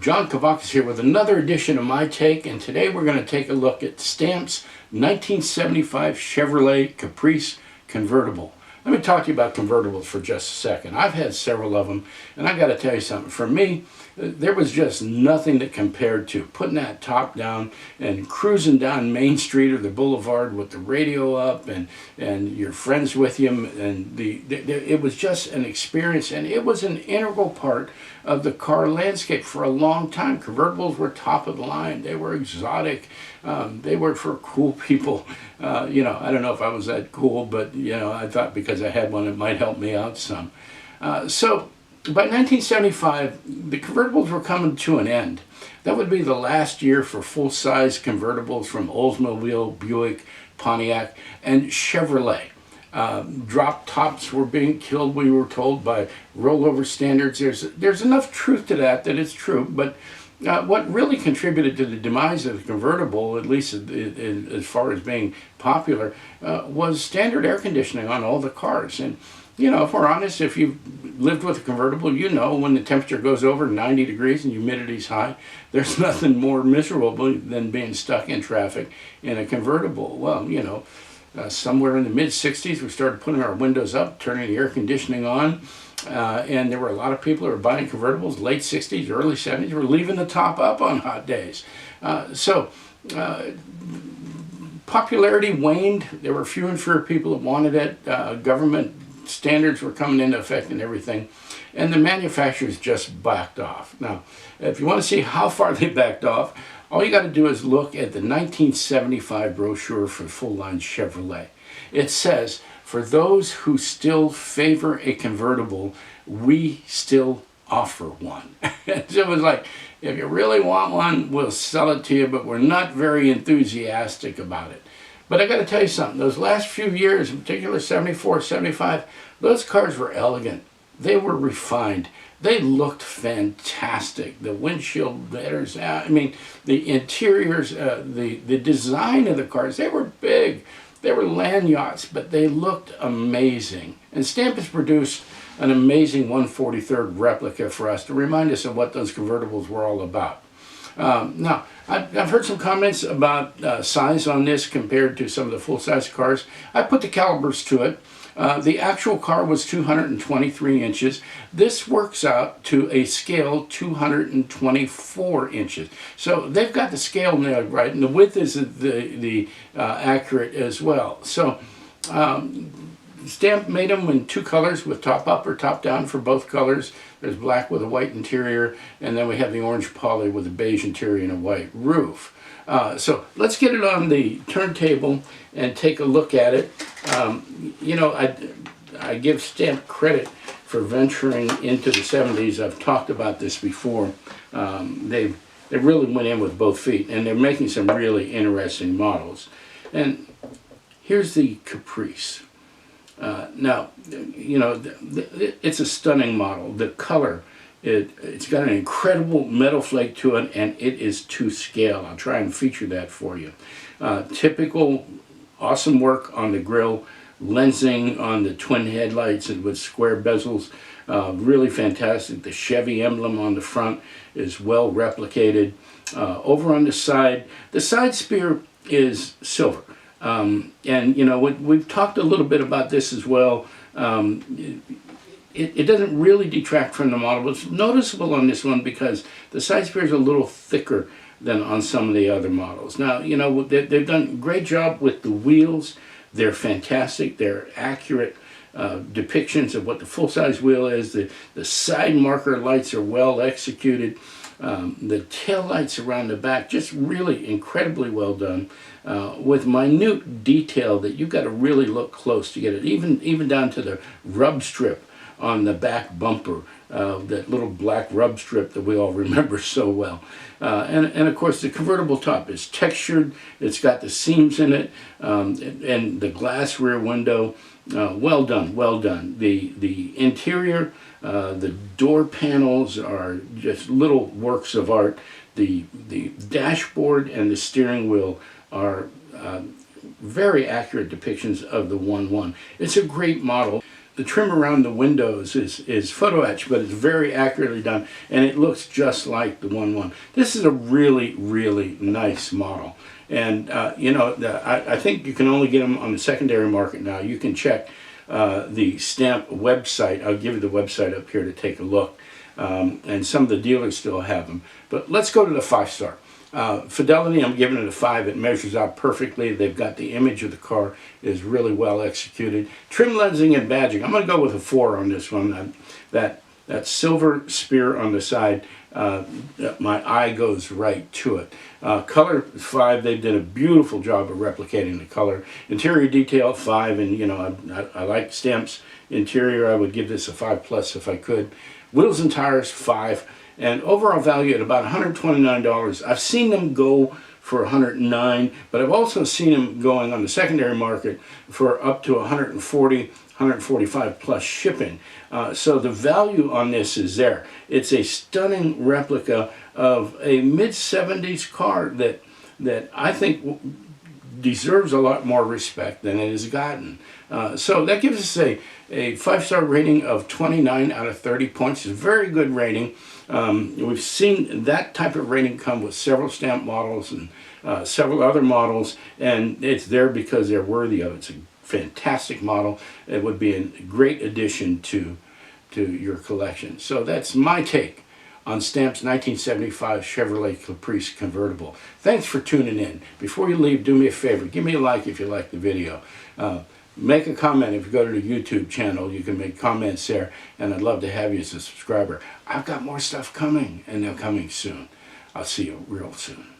John Kavakis here with another edition of My Take, and today we're going to take a look at Stamp's 1975 Chevrolet Caprice Convertible. Let me talk to you about convertibles for just a second. I've had several of them, and I got to tell you something. For me, there was just nothing that compared to putting that top down and cruising down Main Street or the Boulevard with the radio up and your friends with you, and it was just an experience, and it was an integral part of the car landscape for a long time. Convertibles were top of the line. They were exotic. They were for cool people. I don't know if I was that cool, but I thought because I had one, it might help me out some. So by 1975, the convertibles were coming to an end. That would be the last year for full-size convertibles from Oldsmobile, Buick, Pontiac, and Chevrolet. Drop tops were being killed, we were told, by rollover standards. There's enough truth to that it's true, but what really contributed to the demise of the convertible, at least as far as being popular, was standard air conditioning on all the cars. And if we're honest, if you've lived with a convertible, when the temperature goes over 90 degrees and humidity's high, there's nothing more miserable than being stuck in traffic in a convertible. Well, somewhere in the mid-60s, we started putting our windows up, turning the air conditioning on, and there were a lot of people who were buying convertibles. Late 60s, early 70s, were leaving the top up on hot days. Popularity waned. There were fewer and fewer people that wanted it. Government standards were coming into effect and everything, and the manufacturers just backed off. Now, if you want to see how far they backed off, all you got to do is look at the 1975 brochure for full-line Chevrolet. It says, "For those who still favor a convertible, we still offer one." So it was like, if you really want one, we'll sell it to you, but we're not very enthusiastic about it. But I got to tell you something, those last few years, in particular 74, 75, those cars were elegant. They were refined. They looked fantastic. The windshield headers, the interiors, the design of the cars, they were big. They were land yachts, but they looked amazing. And Stamp has produced an amazing 1/43rd replica for us to remind us of what those convertibles were all about. Now, I've heard some comments about size on this compared to some of the full-size cars. I put the calibers to it. The actual car was 223 inches. This works out to a scale 224 inches. So they've got the scale nailed right, and the width is the accurate as well. So Stamp made them in two colors, with top up or top down for both colors. There's black with a white interior, and then we have the orange poly with a beige interior and a white roof. So let's get it on the turntable and take a look at it. I give Stamp credit for venturing into the 70s. I've talked about this before. They really went in with both feet, and they're making some really interesting models. And here's the Caprice. Now, it's a stunning model. The color, it's got an incredible metal flake to it, and it is to scale. I'll try and feature that for you. Typical awesome work on the grille, lensing on the twin headlights and with square bezels. Really fantastic. The Chevy emblem on the front is well replicated. Over on the side spear is silver. We've talked a little bit about this as well. It doesn't really detract from the model, but it's noticeable on this one because the side spear is a little thicker than on some of the other models. Now, they've done a great job with the wheels. They're fantastic. They're accurate depictions of what the full-size wheel is. The side marker lights are well executed. The tail lights around the back, just really incredibly well done, with minute detail that you've got to really look close to get it, even down to the rub strip on the back bumper, that little black rub strip that we all remember so well. And of course the convertible top is textured. It's got the seams in it, and the glass rear window. Well done, well done. The interior, the door panels are just little works of art. The dashboard and the steering wheel are very accurate depictions of the 1/1. It's a great model. the trim around the windows is photo etched, but it's very accurately done, and it looks just like the 1-1. This is a really, really nice model. And, you know, I think you can only get them on the secondary market now. You can check the stamp website. I'll give you the website up here to take a look. And some of the dealers still have them. But let's go to the 5-star. Fidelity, I'm giving it a 5. It measures out perfectly. They've got the image of the car is really well executed. Trim lensing and badging, I'm going to go with a 4 on this one. That silver spear on the side, my eye goes right to it. Color 5, they did a beautiful job of replicating the color. Interior detail 5, and you know, I like Stamp's interior. I would give this a 5+ if I could. Wheels and tires 5. And overall value at about $129. I've seen them go for $109, but I've also seen them going on the secondary market for up to $140, $145 plus shipping. So the value on this is there. It's a stunning replica of a mid-70s car that I think deserves a lot more respect than it has gotten. So that gives us a 5-star rating of 29 out of 30 points. It's a very good rating. We've seen that type of rating come with several stamp models and several other models, and it's there because they're worthy of it. It's a fantastic model. It would be a great addition to your collection. So that's my take on Stamp's 1975 Chevrolet Caprice Convertible. Thanks for tuning in. Before you leave, do me a favor. Give me a like if you like the video. Make a comment. If you go to the YouTube channel, you can make comments there, and I'd love to have you as a subscriber. I've got more stuff coming, and they're coming soon. I'll see you real soon.